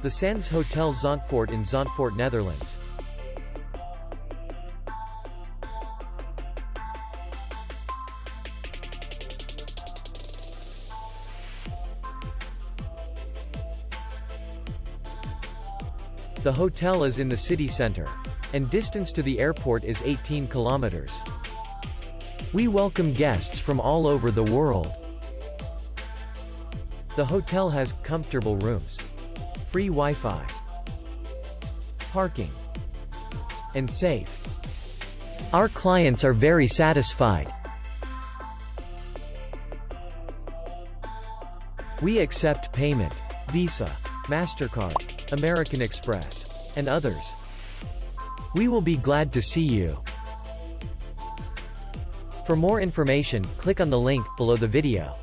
The Sands Hotel Zandvoort in Zandvoort, Netherlands. The hotel is in the city center, and distance to the airport is 18 kilometers. We welcome guests from all over the world. The hotel has comfortable rooms, free Wi-Fi, parking, and safe. Our clients are very satisfied. We accept payment, Visa, MasterCard, American Express, and others. We will be glad to see you. For more information, click on the link below the video.